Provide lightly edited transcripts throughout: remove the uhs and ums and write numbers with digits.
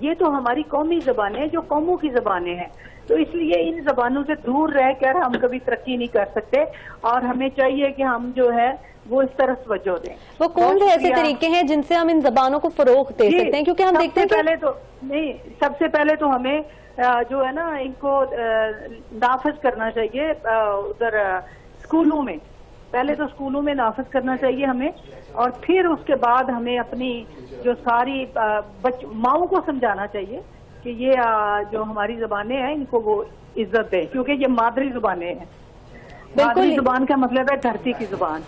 یہ تو ہماری قومی زبانیں ہیں جو قوموں کی زبانیں ہیں. تو اس لیے ان زبانوں سے دور رہ کر ہم کبھی ترقی نہیں کر سکتے اور ہمیں چاہیے کہ ہم جو ہے وہ اس طرح توجہ دیں. وہ کون سے ایسے طریقے ہیں جن سے ہم ان زبانوں کو فروغ دے سکتے ہیں؟ کیونکہ ہم دیکھتے ہیں سب سے پہلے تو ہمیں جو ہے نا ان کو نافذ کرنا چاہیے ادھر اسکولوں میں. پہلے تو اسکولوں میں نافذ کرنا چاہیے ہمیں, اور پھر اس کے بعد ہمیں اپنی جو ساری ماؤں کو سمجھانا چاہیے کہ یہ جو ہماری زبانیں ہیں ان کو وہ عزت دیں, کیونکہ یہ مادری زبانیں ہیں. مادری زبان کا مطلب ہے دھرتی کی زبان.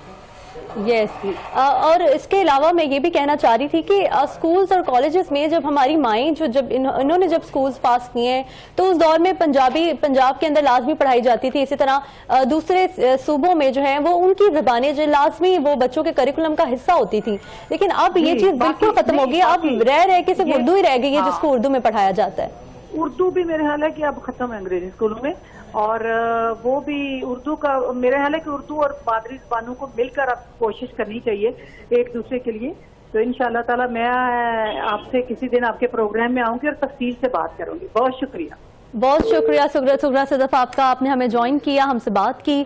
یس اور اس کے علاوہ میں یہ بھی کہنا چاہ رہی تھی کہ اسکولز اور کالجز میں جب ہماری مائیں انہوں نے جب اسکولز پاس کیے ہیں تو اس دور میں پنجاب کے اندر لازمی پڑھائی جاتی تھی. اسی طرح دوسرے صوبوں میں جو ہیں وہ ان کی زبانیں جو لازمی وہ بچوں کے کریکولم کا حصہ ہوتی تھی. لیکن اب یہ چیز بالکل ختم ہو گئی. اب رہ کے صرف اردو ہی رہ گئی ہے جس کو اردو میں پڑھایا جاتا ہے. اردو بھی میرے خیال ہے کہ اب ختم ہے انگریزی اسکولوں میں, اور وہ بھی اردو کا میرے خیال ہے کہ اردو اور مادری زبانوں کو مل کر اب کوشش کرنی چاہیے ایک دوسرے کے لیے. تو انشاءاللہ تعالی میں آپ سے کسی دن آپ کے پروگرام میں آؤں گی اور تفصیل سے بات کروں گی. بہت شکریہ. بہت شکریہ سغرا صدف آپ کا, آپ نے ہمیں جوائن کیا, ہم سے بات کی.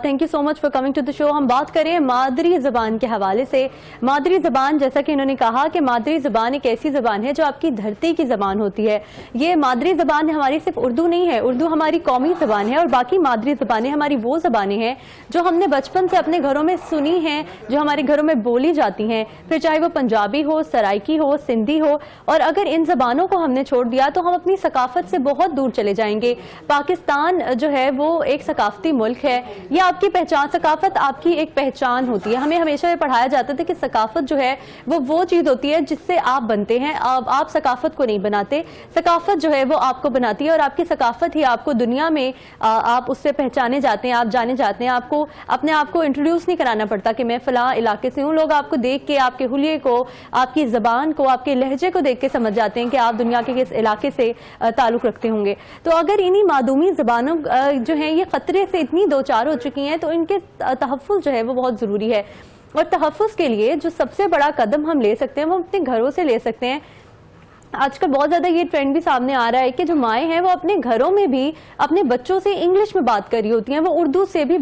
Thank you so much for coming to the show. ہم بات کریں مادری زبان کے حوالے سے. مادری زبان, جیسا کہ انہوں نے کہا کہ مادری زبان ایک ایسی زبان ہے جو آپ کی دھرتی کی زبان ہوتی ہے. یہ مادری زبان ہماری صرف اردو نہیں ہے, اردو ہماری قومی زبان ہے, اور باقی مادری زبانیں ہماری وہ زبانیں ہیں جو ہم نے بچپن سے اپنے گھروں میں سنی ہیں, جو ہمارے گھروں میں بولی جاتی ہیں, پھر چاہے وہ پنجابی ہو, سرائکی ہو, سندھی ہو. اور اگر ان زبانوں کو ہم نے چھوڑ دیا تو ہم اپنی ثقافت سے بہت دور چلے جائیں گے. پاکستان جو ہے وہ ایک ثقافتی ملک ہے. یہ آپ کی پہچان, ثقافت آپ کی ایک پہچان ہوتی ہے. ہمیں ہمیشہ یہ پڑھایا جاتا تھا کہ ثقافت جو ہے وہ چیز ہوتی ہے جس سے آپ بنتے ہیں, آپ ثقافت کو نہیں بناتے. ثقافت جو ہے وہ آپ کو بناتی ہے, اور آپ کی ثقافت ہی آپ کو دنیا میں آپ اس سے پہچانے جاتے ہیں, آپ جانے جاتے ہیں. آپ کو اپنے آپ کو انٹروڈیوس نہیں کرانا پڑتا کہ میں فلاں علاقے سے ہوں. لوگ آپ کو دیکھ کے, آپ کے حلیے کو, آپ کی زبان کو, آپ کے لہجے کو دیکھ کے سمجھ جاتے ہیں کہ آپ دنیا کے کس علاقے سے تعلق رکھتے ہوں گے. تو اگر انہی معدومی زبانوں جو ہیں یہ خطرے سے اتنی دوچار ہو چکی ہیں تو ان کے تحفظ جو ہے وہ بہت ضروری ہے. اور تحفظ کے لیے جو سب سے بڑا قدم ہم لے سکتے ہیں وہ اپنے گھروں سے لے سکتے ہیں. آج کل بہت زیادہ یہ ٹرینڈ بھی سامنے آ رہا ہے کہ جو مائیں ہیں وہ اپنے گھروں میں بھی اپنے بچوں سے انگلش میں بات کر رہی ہوتی ہیں. وہ اردو میں بھی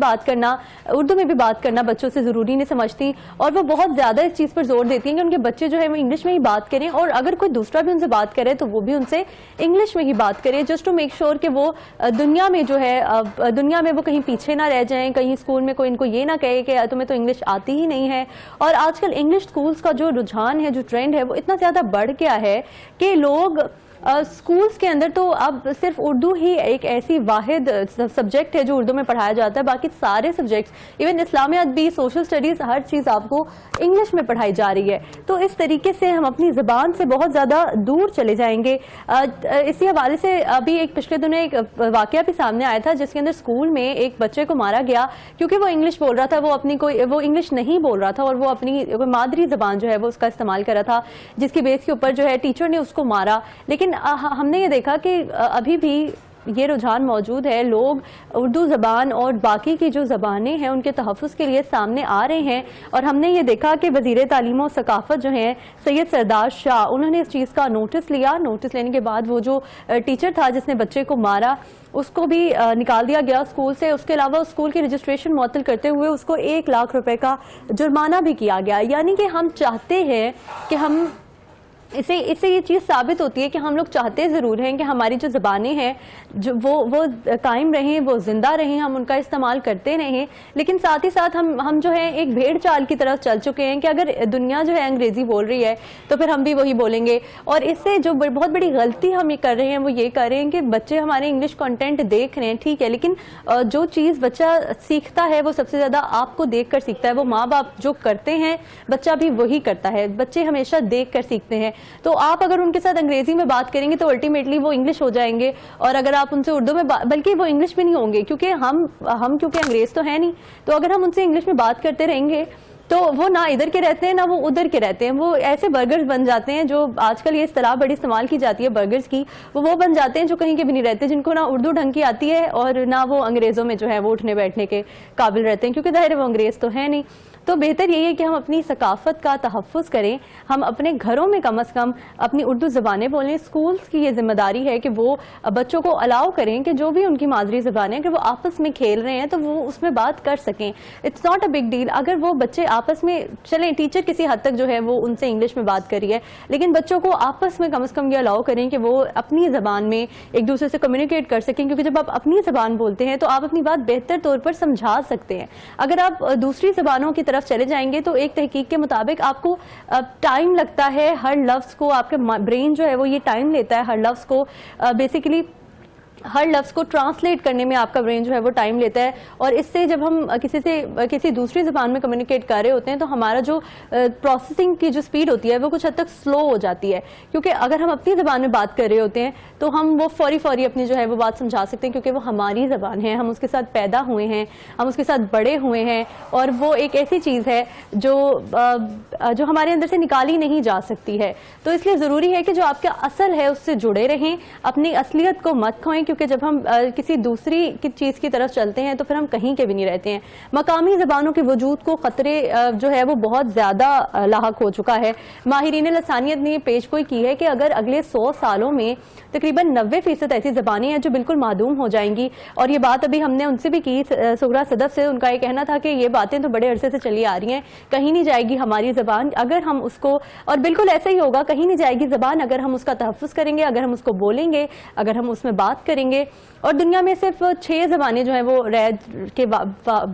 بات کرنا بچوں سے ضروری نہیں سمجھتی, اور وہ بہت زیادہ اس چیز پر زور دیتی ہیں کہ ان کے بچے جو ہے وہ انگلش میں ہی بات کریں, اور اگر کوئی دوسرا بھی ان سے بات کرے تو وہ بھی ان سے انگلش میں ہی بات کرے, جسٹ ٹو میک شیور کہ وہ دنیا میں جو ہے دنیا میں وہ کہیں پیچھے نہ رہ جائیں, کہیں اسکول میں کوئی ان کو یہ نہ کہے کہ تمہیں تو انگلش آتی ہی نہیں ہے. اور آج کل انگلش اسکولس کا جو رجحان ہے, جو ٹرینڈ ہے, وہ اتنا زیادہ بڑھ گیا ہے کہ لوگ اسکولز کے اندر تو اب صرف اردو ہی ایک ایسی واحد سبجیکٹ ہے جو اردو میں پڑھایا جاتا ہے. باقی سارے سبجیکٹس, ایون اسلامیات بھی, سوشل اسٹڈیز, ہر چیز آپ کو انگلش میں پڑھائی جا رہی ہے. تو اس طریقے سے ہم اپنی زبان سے بہت زیادہ دور چلے جائیں گے. اسی حوالے سے ابھی ایک پچھلے دنوں ایک واقعہ بھی سامنے آیا تھا جس کے اندر اسکول میں ایک بچے کو مارا گیا کیونکہ وہ انگلش بول رہا تھا. وہ انگلش نہیں بول رہا تھا اور وہ اپنی مادری زبان جو ہے وہ اس کا استعمال کر رہا تھا, جس کی بیس کے اوپر جو ہے ٹیچر نے اس کو مارا. لیکن ہم نے یہ دیکھا کہ ابھی بھی یہ رجحان موجود ہے, لوگ اردو زبان اور باقی کی جو زبانیں ہیں ان کے تحفظ کے لیے سامنے آ رہے ہیں. اور ہم نے یہ دیکھا کہ وزیر تعلیم و ثقافت جو ہیں سید سردار شاہ, انہوں نے اس چیز کا نوٹس لیا. نوٹس لینے کے بعد وہ جو ٹیچر تھا جس نے بچے کو مارا اس کو بھی نکال دیا گیا اسکول سے. اس کے علاوہ اسکول کی رجسٹریشن معطل کرتے ہوئے اس کو 1 لاکھ روپے کا جرمانہ بھی کیا گیا. یعنی کہ ہم چاہتے ہیں کہ ہم اس سے یہ چیز ثابت ہوتی ہے کہ ہم لوگ چاہتے ضرور ہیں کہ ہماری جو زبانیں ہیں جو وہ قائم رہیں, وہ زندہ رہیں, ہم ان کا استعمال کرتے رہیں. لیکن ساتھ ہی ساتھ ہم جو ہے ایک بھیڑ چال کی طرف چل چکے ہیں کہ اگر دنیا جو ہے انگریزی بول رہی ہے تو پھر ہم بھی وہی بولیں گے. اور اس سے جو بہت بڑی غلطی ہم یہ کر رہے ہیں وہ یہ کر رہے ہیں کہ بچے ہمارے انگلش کنٹینٹ دیکھ رہے ہیں, ٹھیک ہے, لیکن جو چیز بچہ سیکھتا ہے وہ سب سے زیادہ آپ کو دیکھ کر سیکھتا ہے. وہ ماں باپ جو کرتے ہیں بچہ بھی وہی کرتا ہے. بچے ہمیشہ دیکھ کر سیکھتے ہیں. تو آپ اگر ان کے ساتھ انگریزی میں بات کریں گے تو الٹیمیٹلی وہ انگلش ہو جائیں گے, اور اگر آپ ان سے اردو میں بلکہ وہ انگلش بھی نہیں ہوں گے کیونکہ ہم کیونکہ انگریز تو ہے نہیں. تو اگر ہم ان سے انگلش میں بات کرتے رہیں گے تو وہ نہ ادھر کے رہتے ہیں نہ وہ ادھر کے رہتے ہیں. وہ ایسے برگرز بن جاتے ہیں, جو آج کل یہ اصطلاح بڑی استعمال کی جاتی ہے برگرز کی, وہ بن جاتے ہیں جو کہیں کے بھی نہیں رہتے, جن کو نہ اردو ڈھنگ کی آتی ہے اور نہ وہ انگریزوں میں جو ہے وہ اٹھنے بیٹھنے کے قابل رہتے ہیں, کیونکہ ظاہر ہے وہ انگریز تو ہے نہیں. تو بہتر یہی ہے کہ ہم اپنی ثقافت کا تحفظ کریں, ہم اپنے گھروں میں کم از کم اپنی اردو زبانیں بولیں. اسکولس کی یہ ذمہ داری ہے کہ وہ بچوں کو الاؤ کریں کہ جو بھی ان کی مادری زبان ہے اگر وہ آپس میں کھیل رہے ہیں تو وہ اس میں بات کر سکیں. It's not a big deal اگر وہ بچے آپس میں چلیں, ٹیچر کسی حد تک جو ہے وہ ان سے انگلش میں بات کری ہے, لیکن بچوں کو آپس میں کم از کم یہ الاؤ کریں کہ وہ اپنی زبان میں ایک دوسرے سے کمیونیکیٹ کر سکیں, کیونکہ جب آپ اپنی زبان بولتے ہیں تو آپ اپنی بات بہتر طور پر سمجھا سکتے ہیں. اگر آپ دوسری زبانوں کی طرف چلے جائیں گے تو ایک تحقیق کے مطابق آپ کو ٹائم لگتا ہے ہر لفظ کو, آپ کا برین جو ہے وہ یہ ٹائم لیتا ہے ہر لفظ کو بیسیکلی ہر لفظ کو ٹرانسلیٹ کرنے میں آپ کا برین جو ہے وہ ٹائم لیتا ہے. اور اس سے جب ہم کسی دوسری زبان میں کمیونیکیٹ کر رہے ہوتے ہیں تو ہمارا جو پروسیسنگ کی جو سپیڈ ہوتی ہے وہ کچھ حد تک سلو ہو جاتی ہے, کیونکہ اگر ہم اپنی زبان میں بات کر رہے ہوتے ہیں تو ہم وہ فوری اپنی جو ہے وہ بات سمجھا سکتے ہیں, کیونکہ وہ ہماری زبان ہے, ہم اس کے ساتھ پیدا ہوئے ہیں, ہم اس کے ساتھ بڑے ہوئے ہیں, اور وہ ایک ایسی چیز ہے جو ہمارے اندر سے نکالی نہیں جا سکتی ہے. تو اس لیے ضروری ہے کہ جو آپ کا اصل ہے اس سے جڑے رہیں, اپنی اصلیت کو مت کھوئیں, کیونکہ جب ہم کسی دوسری چیز کی طرف چلتے ہیں تو پھر ہم کہیں کے بھی نہیں رہتے ہیں. مقامی زبانوں کے وجود کو خطرے جو ہے وہ بہت زیادہ لاحق ہو چکا ہے. ماہرین لسانیت نے یہ پیش گوئی کی ہے کہ اگر اگلے 100 سالوں میں تقریباً 90% ایسی زبانیں ہیں جو بالکل معدوم ہو جائیں گی, اور یہ بات ابھی ہم نے ان سے بھی کی, سغرا صدف سے, ان کا یہ کہنا تھا کہ یہ باتیں تو بڑے عرصے سے چلی آ رہی ہیں, کہیں نہیں جائے گی ہماری زبان اگر ہم اس کو, اور بالکل ایسا ہی ہوگا, کہیں نہیں جائے گی زبان اگر ہم اس کا تحفظ کریں گے, اگر ہم اس کو بولیں گے, اگر ہم اس میں بات کریں گے. اور دنیا میں صرف 6 زبانیں جو ہیں وہ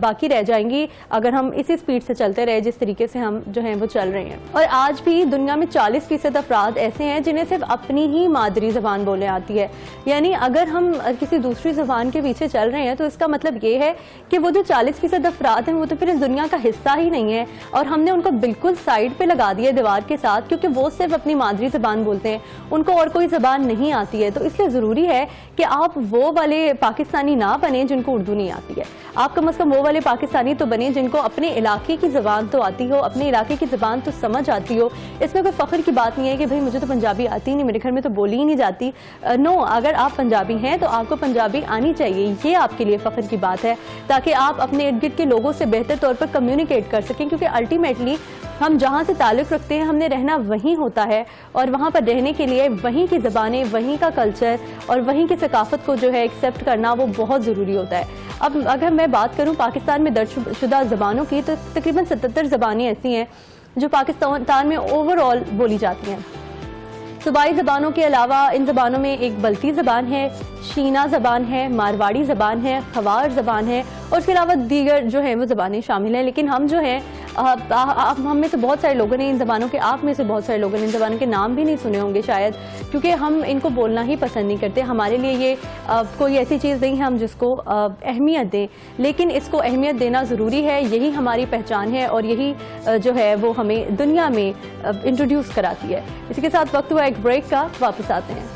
باقی رہ جائیں گی اگر ہم اسی سپیڈ سے چلتے رہے جس طریقے سے ہم جو ہیں وہ چل رہے ہیں. اور آج بھی دنیا میں 40% افراد ایسے ہیں جنہیں صرف اپنی ہی مادری زبان بولنے آتی ہے. یعنی اگر ہم کسی دوسری زبان کے پیچھے چل رہے ہیں تو اس کا مطلب یہ ہے کہ وہ جو 40% افراد ہیں وہ تو پھر اس دنیا کا حصہ ہی نہیں ہے, اور ہم نے ان کو بالکل سائڈ پہ لگا دیا دیوار کے ساتھ, کیونکہ وہ صرف اپنی مادری زبان بولتے ہیں, ان کو اور کوئی زبان نہیں آتی ہے. تو اس لیے ضروری ہے کہ آپ وہ والے پاکستانی نہ بنیں جن کو اردو نہیں آتی ہے, آپ کم از کم وہ والے پاکستانی تو بنیں جن کو اپنے علاقے کی زبان تو آتی ہو, اپنے علاقے کی زبان تو سمجھ آتی ہو. اس میں کوئی فخر کی بات نہیں ہے کہ بھئی مجھے تو پنجابی آتی نہیں, میرے گھر میں تو بولی ہی نہیں جاتی. نو, اگر آپ پنجابی ہیں تو آپ کو پنجابی آنی چاہیے, یہ آپ کے لیے فخر کی بات ہے, تاکہ آپ اپنے ارد گرد کے لوگوں سے بہتر طور پر کمیونیکیٹ کر سکیں, کیونکہ الٹیمیٹلی ہم جہاں سے تعلق رکھتے ہیں ہم نے رہنا وہیں ہوتا ہے, اور وہاں پر رہنے کے لیے وہیں کی زبانیں, وہیں کا کلچر اور وہیں کی ثقافت کو جو ہے ایکسیپٹ کرنا وہ بہت ضروری ہوتا ہے. اب اگر میں بات کروں پاکستان میں درج شدہ زبانوں کی تو تقریباً 77 زبانیں ایسی ہیں جو پاکستان میں اوور آل بولی جاتی ہیں. صوبائی زبانوں کے علاوہ ان زبانوں میں ایک بلتی زبان ہے, شینا زبان ہے, مارواڑی زبان ہے, خوار زبان ہے, اور اس کے علاوہ دیگر جو ہیں وہ زبانیں شامل ہیں. لیکن ہم جو ہیں ہم میں سے بہت سارے لوگوں نے ان زبانوں کے, آپ میں سے بہت سارے لوگوں نے ان زبانوں کے نام بھی نہیں سنے ہوں گے شاید, کیونکہ ہم ان کو بولنا ہی پسند نہیں کرتے. ہمارے لیے یہ کوئی ایسی چیز نہیں ہے ہم جس کو اہمیت دیں, لیکن اس کو اہمیت دینا ضروری ہے. یہی ہماری پہچان ہے اور یہی جو ہے وہ ہمیں دنیا میں انٹروڈیوس کراتی ہے. اسی کے ساتھ وقت ہوا ایک بریک کا, واپس آتے ہیں.